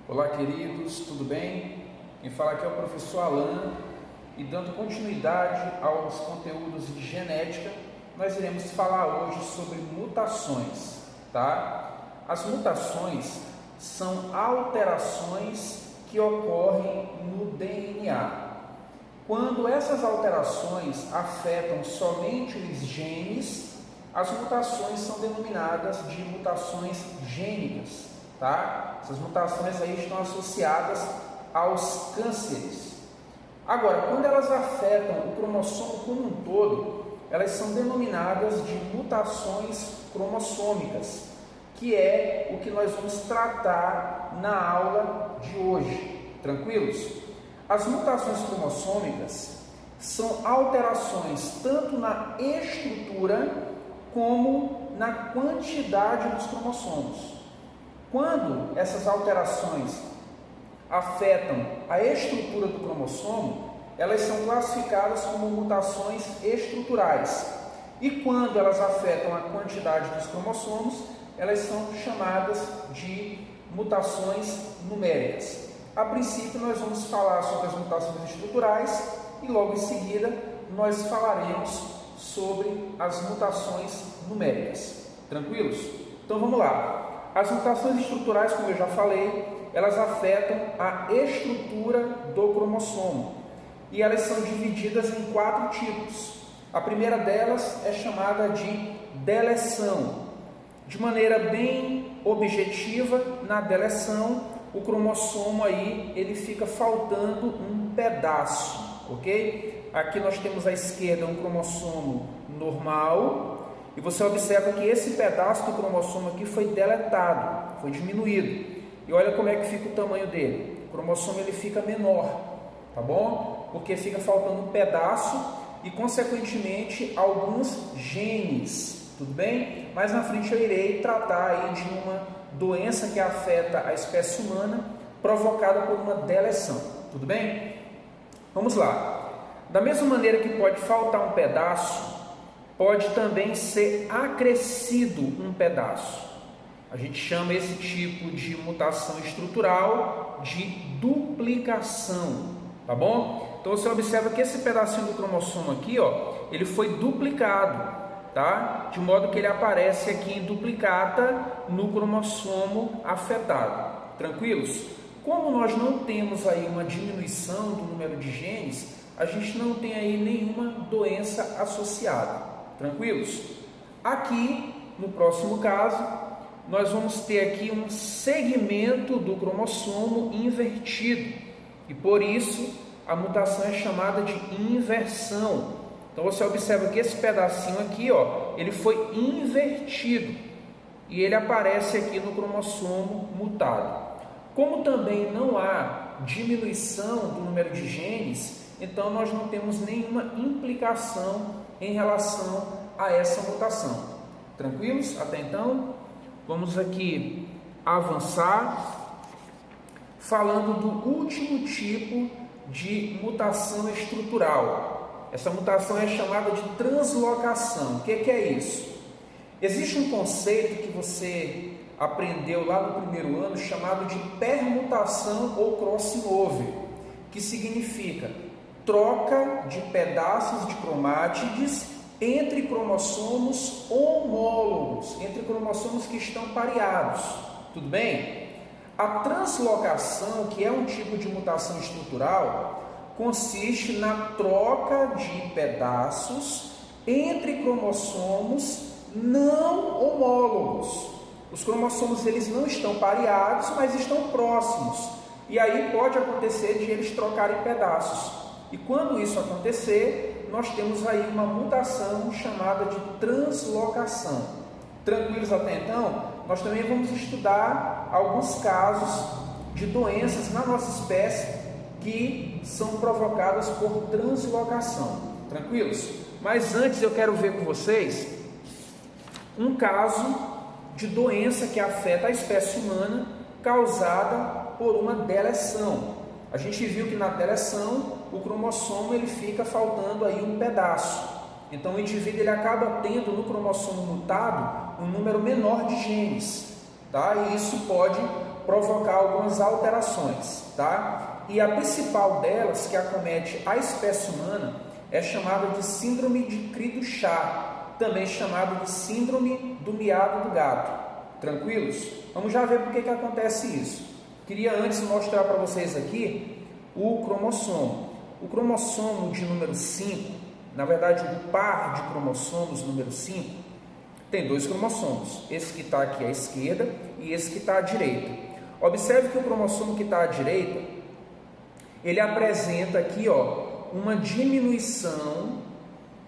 Olá, queridos, tudo bem? Quem fala aqui é o professor Alan e, dando continuidade aos conteúdos de genética, nós iremos falar hoje sobre mutações, tá? As mutações são alterações que ocorrem no DNA. Quando essas alterações afetam somente os genes, as mutações são denominadas de mutações gênicas, tá? Essas mutações aí estão associadas aos cânceres. Agora, quando elas afetam o cromossomo como um todo, elas são denominadas de mutações cromossômicas, que é o que nós vamos tratar na aula de hoje. Tranquilos? As mutações cromossômicas são alterações tanto na estrutura como na quantidade dos cromossomos. Quando essas alterações afetam a estrutura do cromossomo, elas são classificadas como mutações estruturais. E quando elas afetam a quantidade dos cromossomos, elas são chamadas de mutações numéricas. A princípio, nós vamos falar sobre as mutações estruturais e logo em seguida nós falaremos sobre as mutações numéricas. Tranquilos? Então vamos lá. As mutações estruturais, como eu já falei, elas afetam a estrutura do cromossomo e elas são divididas em 4 tipos. A primeira delas é chamada de deleção. De maneira bem objetiva, na deleção, o cromossomo aí, ele fica faltando um pedaço, ok? Aqui nós temos à esquerda um cromossomo normal e você observa que esse pedaço do cromossomo aqui foi deletado, foi diminuído. E olha como é que fica o tamanho dele. O cromossomo ele fica menor, tá bom? Porque fica faltando um pedaço e, consequentemente, alguns genes, tudo bem? Mais na frente eu irei tratar aí de uma doença que afeta a espécie humana provocada por uma deleção, tudo bem? Vamos lá. Da mesma maneira que pode faltar um pedaço, pode também ser acrescido um pedaço. A gente chama esse tipo de mutação estrutural de duplicação, tá bom? Então você observa que esse pedacinho do cromossomo aqui, ó, ele foi duplicado, tá? De modo que ele aparece aqui em duplicata no cromossomo afetado. Tranquilos? Como nós não temos aí uma diminuição do número de genes, a gente não tem aí nenhuma doença associada. Tranquilos? Aqui, no próximo caso, nós vamos ter aqui um segmento do cromossomo invertido e por isso a mutação é chamada de inversão. Então você observa que esse pedacinho aqui, ó, ele foi invertido e ele aparece aqui no cromossomo mutado. Como também não há diminuição do número de genes, então nós não temos nenhuma implicação em relação a essa mutação. Tranquilos? Até então? Vamos aqui avançar falando do último tipo de mutação estrutural. Essa mutação é chamada de translocação. O que é isso? Existe um conceito que você aprendeu lá no primeiro ano chamado de permutação ou crossing over, que significa troca de pedaços de cromátides entre cromossomos homólogos, entre cromossomos que estão pareados, tudo bem? A translocação, que é um tipo de mutação estrutural, consiste na troca de pedaços entre cromossomos não homólogos. Os cromossomos eles não estão pareados, mas estão próximos, e aí pode acontecer de eles trocarem pedaços. E quando isso acontecer, nós temos aí uma mutação chamada de translocação. Tranquilos até então? Nós também vamos estudar alguns casos de doenças na nossa espécie que são provocadas por translocação. Tranquilos? Mas antes eu quero ver com vocês um caso de doença que afeta a espécie humana causada por uma deleção. A gente viu que na deleção o cromossomo ele fica faltando aí um pedaço. Então o indivíduo ele acaba tendo no cromossomo mutado um número menor de genes, tá? E isso pode provocar algumas alterações, tá? E a principal delas, que acomete a espécie humana, é chamada de síndrome de Cri-du-Chat, também chamado de síndrome do miado do gato. Tranquilos? Vamos já ver por que acontece isso. Queria antes mostrar para vocês aqui o cromossomo. O cromossomo de número 5, na verdade o par de cromossomos número 5, tem dois cromossomos. Esse que está aqui à esquerda e esse que está à direita. Observe que o cromossomo que está à direita, ele apresenta aqui, ó, uma diminuição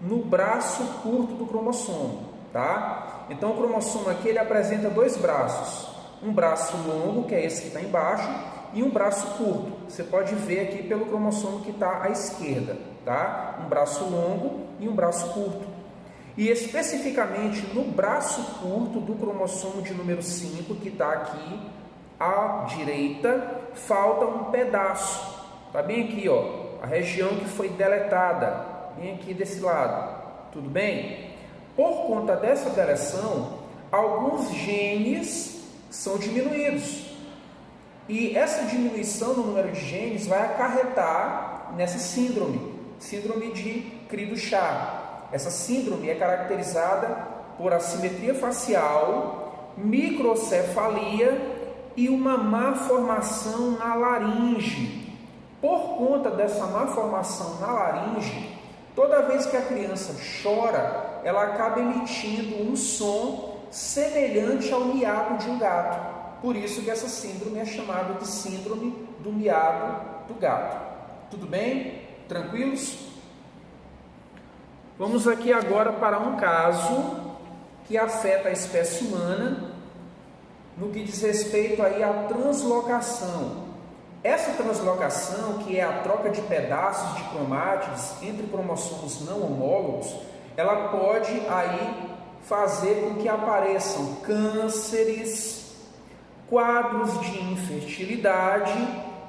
no braço curto do cromossomo, tá? Então o cromossomo aqui, ele apresenta dois braços, um braço longo, que é esse que está embaixo, e um braço curto. Você pode ver aqui pelo cromossomo que está à esquerda, tá? Um braço longo e um braço curto. E especificamente no braço curto do cromossomo de número 5, que está aqui à direita, falta um pedaço. Tá bem aqui, ó, a região que foi deletada, bem aqui desse lado. Tudo bem? Por conta dessa deleção, alguns genes são diminuídos. E essa diminuição no número de genes vai acarretar nessa síndrome de Cri-du-Chat. Essa síndrome é caracterizada por assimetria facial, microcefalia e uma má formação na laringe. Por conta dessa má formação na laringe, toda vez que a criança chora, ela acaba emitindo um som semelhante ao miado de um gato. Por isso que essa síndrome é chamada de síndrome do miado do gato. Tudo bem? Tranquilos? Vamos aqui agora para um caso que afeta a espécie humana no que diz respeito aí à translocação. Essa translocação, que é a troca de pedaços de cromátides entre cromossomos não homólogos, ela pode aí fazer com que apareçam cânceres, quadros de infertilidade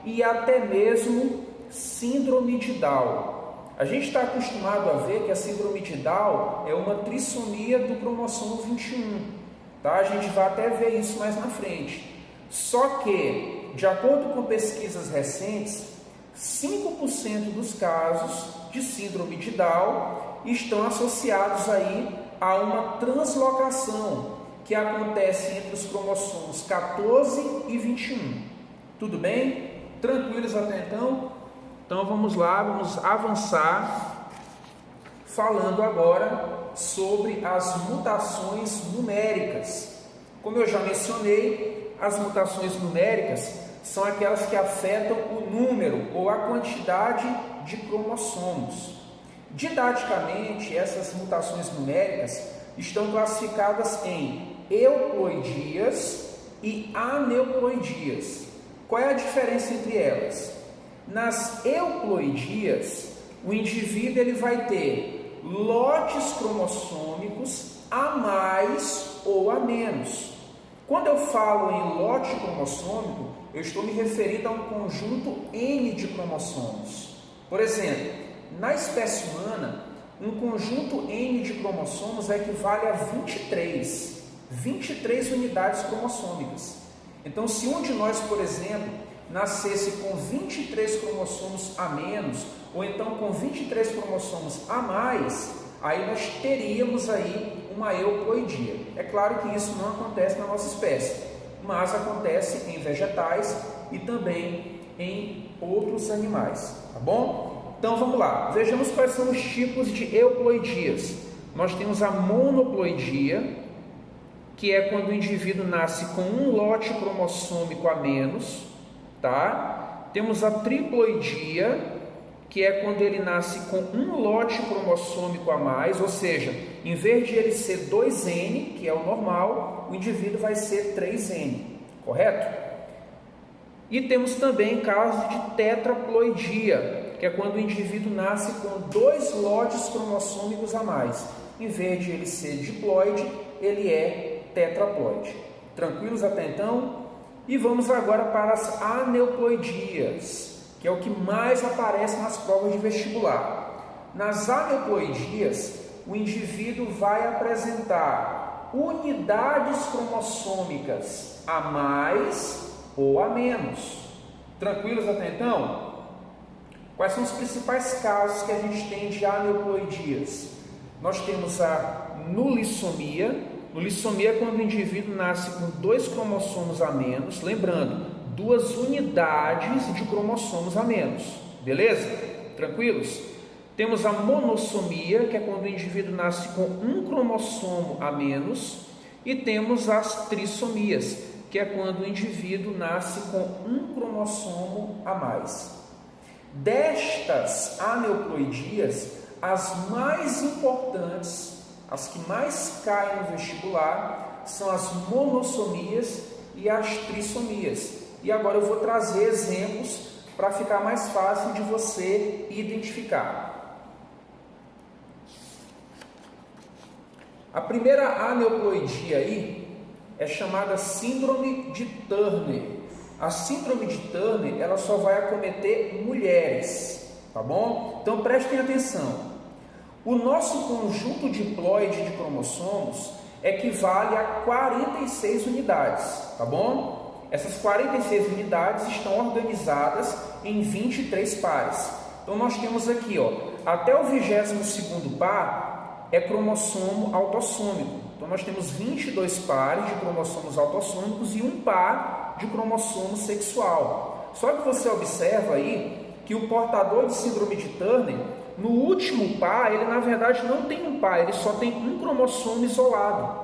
e até mesmo síndrome de Down. A gente está acostumado a ver que a síndrome de Down é uma trissomia do cromossomo 21, tá? A gente vai até ver isso mais na frente. Só que, de acordo com pesquisas recentes, 5% dos casos de síndrome de Down estão associados aí a uma translocação que acontece entre os cromossomos 14 e 21. Tudo bem? Tranquilos até então? Então vamos lá, vamos avançar falando agora sobre as mutações numéricas. Como eu já mencionei, as mutações numéricas são aquelas que afetam o número ou a quantidade de cromossomos. Didaticamente, essas mutações numéricas estão classificadas em euploidias e aneuploidias. Qual é a diferença entre elas? Nas euploidias, o indivíduo ele vai ter lotes cromossômicos a mais ou a menos. Quando eu falo em lote cromossômico, eu estou me referindo a um conjunto N de cromossomos. Por exemplo, na espécie humana, um conjunto N de cromossomos equivale a 23 unidades cromossômicas. Então, se um de nós, por exemplo, nascesse com 23 cromossomos a menos, ou então com 23 cromossomos a mais, aí nós teríamos aí uma euploidia. É claro que isso não acontece na nossa espécie, mas acontece em vegetais e também em outros animais, tá bom? Então vamos lá, vejamos quais são os tipos de euploidias. Nós temos a monoploidia, que é quando o indivíduo nasce com um lote cromossômico a menos, tá? Temos a triploidia, que é quando ele nasce com um lote cromossômico a mais, ou seja, em vez de ele ser 2N, que é o normal, o indivíduo vai ser 3N, correto? E temos também casos de tetraploidia, que é quando o indivíduo nasce com 2 lotes cromossômicos a mais. Em vez de ele ser diploide, ele é tetraploide. Tranquilos até então? E vamos agora para as aneuploidias, que é o que mais aparece nas provas de vestibular. Nas aneuploidias, o indivíduo vai apresentar unidades cromossômicas a mais ou a menos. Tranquilos até então? Quais são os principais casos que a gente tem de aneuploidias? Nós temos a nulissomia. Nulissomia é quando o indivíduo nasce com 2 cromossomos a menos, lembrando, 2 unidades de cromossomos a menos, beleza? Tranquilos? Temos a monossomia, que é quando o indivíduo nasce com 1 cromossomo a menos, e temos as trissomias, que é quando o indivíduo nasce com 1 cromossomo a mais. Destas aneuploidias, as mais importantes, as que mais caem no vestibular, são as monossomias e as trissomias. E agora eu vou trazer exemplos para ficar mais fácil de você identificar. A primeira aneuploidia aí é chamada síndrome de Turner. A síndrome de Turner, ela só vai acometer mulheres, tá bom? Então prestem atenção. O nosso conjunto diploide de cromossomos equivale a 46 unidades, tá bom? Essas 46 unidades estão organizadas em 23 pares. Então nós temos aqui, ó, até o 22º par é cromossomo autossômico. Então nós temos 22 pares de cromossomos autossômicos e 1 par de cromossomo sexual. Só que você observa aí que o portador de síndrome de Turner, no último par, ele na verdade não tem um par, ele só tem 1 cromossomo isolado.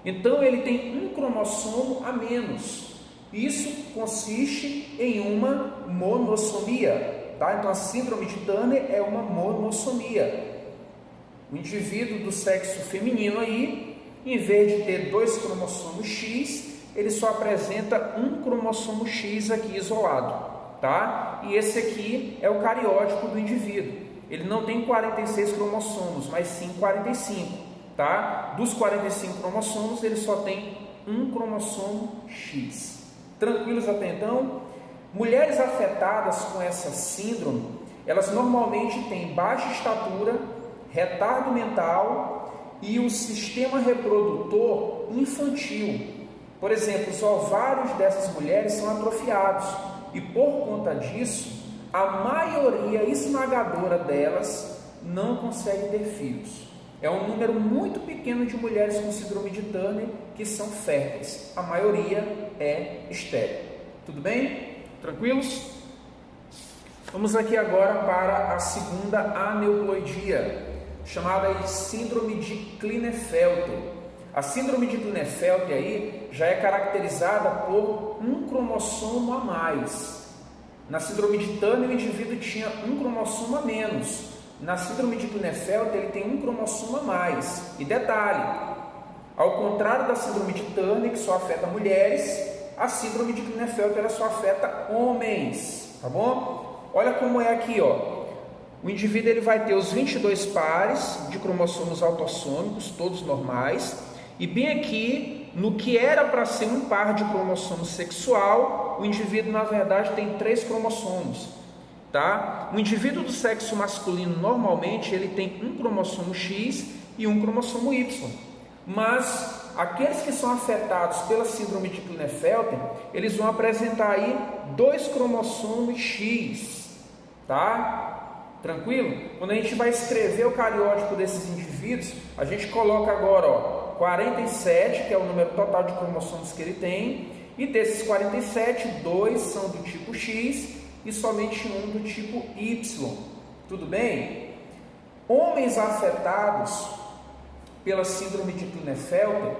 Então ele tem 1 cromossomo a menos. Isso consiste em uma monossomia, tá? Então a síndrome de Turner é uma monossomia. O indivíduo do sexo feminino aí, em vez de ter 2 cromossomos X, ele só apresenta 1 cromossomo X aqui isolado, tá? E esse aqui é o cariótipo do indivíduo. Ele não tem 46 cromossomos, mas sim 45, tá? Dos 45 cromossomos, ele só tem 1 cromossomo X. Tranquilos até então? Mulheres afetadas com essa síndrome, elas normalmente têm baixa estatura, retardo mental e o sistema reprodutor infantil. Por exemplo, os ovários dessas mulheres são atrofiados e por conta disso, a maioria esmagadora delas não consegue ter filhos. É um número muito pequeno de mulheres com síndrome de Turner que são férteis. A maioria é estéril. Tudo bem? Tranquilos? Vamos aqui agora para a segunda aneuploidia, chamada de síndrome de Klinefelter. A síndrome de Klinefelter aí já é caracterizada por 1 cromossomo a mais. Na síndrome de Turner, o indivíduo tinha 1 cromossomo a menos. Na síndrome de Klinefelter, ele tem 1 cromossomo a mais. E detalhe, ao contrário da síndrome de Turner, que só afeta mulheres, a síndrome de Klinefelter ela só afeta homens, tá bom? Olha como é aqui, ó. O indivíduo ele vai ter os 22 pares de cromossomos autossômicos, todos normais, e bem aqui, no que era para ser um par de cromossomo sexual, o indivíduo na verdade tem 3 cromossomos, tá? O indivíduo do sexo masculino normalmente ele tem 1 cromossomo X e 1 cromossomo Y, mas aqueles que são afetados pela síndrome de Klinefelter, eles vão apresentar aí 2 cromossomos X, tá? Tranquilo? Quando a gente vai escrever o cariótipo desses indivíduos, a gente coloca agora, ó, 47, que é o número total de cromossomos que ele tem, e desses 47, 2 são do tipo X e somente 1 do tipo Y. Tudo bem? Homens afetados pela síndrome de Klinefelter,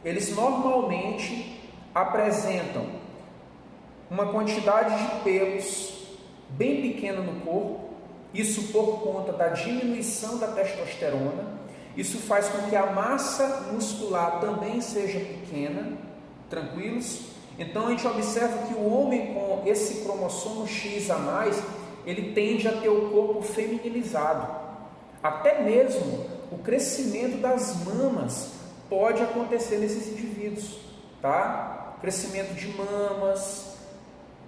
eles normalmente apresentam uma quantidade de pelos bem pequena no corpo, isso por conta da diminuição da testosterona. Isso faz com que a massa muscular também seja pequena, tranquilos? Então a gente observa que o homem com esse cromossomo X a mais, ele tende a ter o corpo feminilizado. Até mesmo o crescimento das mamas pode acontecer nesses indivíduos, tá? Crescimento de mamas,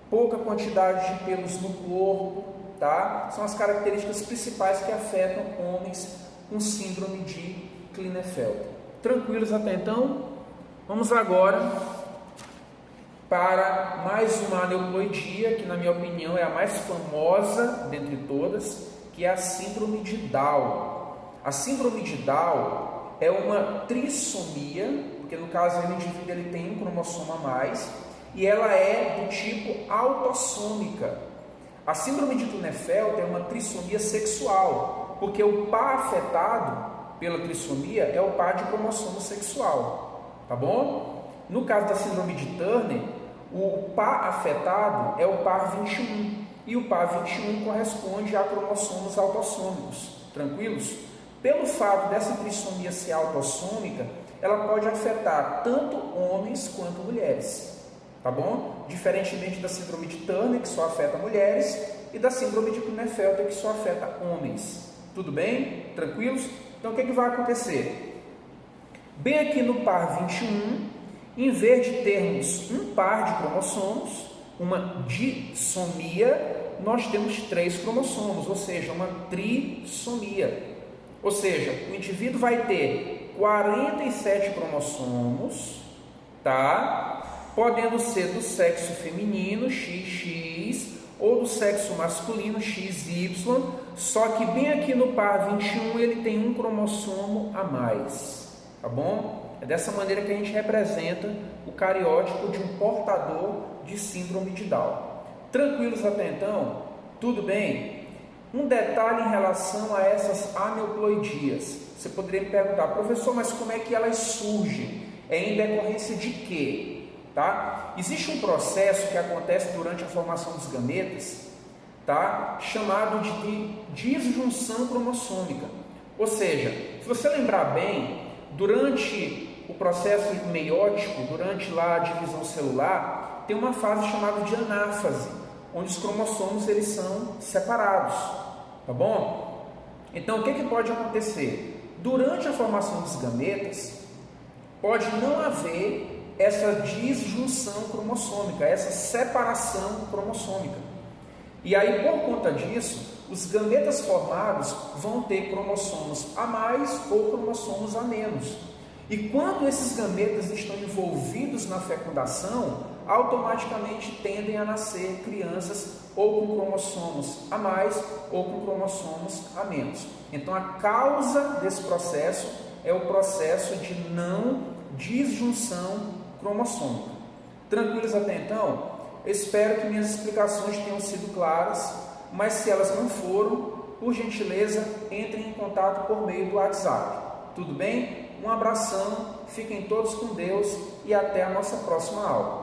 pouca quantidade de pelos no corpo, tá? São as características principais que afetam homens com síndrome de Klinefelter. Tranquilos até então? Vamos agora para mais uma aneuploidia, que na minha opinião é a mais famosa dentre todas, que é a síndrome de Down. A síndrome de Down é uma trissomia, porque no caso o indivíduo ele tem um cromossomo a mais, e ela é do tipo autossômica. A síndrome de Klinefelter é uma trissomia sexual, porque o par afetado pela trissomia é o par de cromossomo sexual, tá bom? No caso da síndrome de Turner, o par afetado é o par 21, e o par 21 corresponde a cromossomos autossômicos, tranquilos? Pelo fato dessa trissomia ser autossômica, ela pode afetar tanto homens quanto mulheres, tá bom? Diferentemente da síndrome de Turner, que só afeta mulheres, e da síndrome de Klinefelter, que só afeta homens. Tudo bem? Tranquilos? Então, o que vai acontecer? Bem aqui no par 21, em vez de termos um par de cromossomos, uma dissomia, nós temos 3 cromossomos, ou seja, uma trissomia. Ou seja, o indivíduo vai ter 47 cromossomos, tá? Podendo ser do sexo feminino, XX, ou do sexo masculino, XY, só que bem aqui no par 21 ele tem um cromossomo a mais, tá bom? É dessa maneira que a gente representa o cariótipo de um portador de síndrome de Down. Tranquilos até então? Tudo bem? Um detalhe em relação a essas aneuploidias. Você poderia me perguntar, professor, mas como é que elas surgem? É em decorrência de quê? Tá? Existe um processo que acontece durante a formação dos gametas, tá? Chamado de disjunção cromossômica. Ou seja, se você lembrar bem, durante o processo meiótico, durante lá a divisão celular, tem uma fase chamada de anáfase, onde os cromossomos eles são separados, tá bom? Então, o que pode acontecer? Durante a formação dos gametas, pode não haver essa disjunção cromossômica, essa separação cromossômica. E aí, por conta disso, os gametas formados vão ter cromossomos a mais ou cromossomos a menos. E quando esses gametas estão envolvidos na fecundação, automaticamente tendem a nascer crianças ou com cromossomos a mais ou com cromossomos a menos. Então, a causa desse processo é o processo de não disjunção cromossômica. Tranquilos até então? Eu espero que minhas explicações tenham sido claras, mas se elas não foram, por gentileza, entrem em contato por meio do WhatsApp. Tudo bem? Um abração, fiquem todos com Deus e até a nossa próxima aula.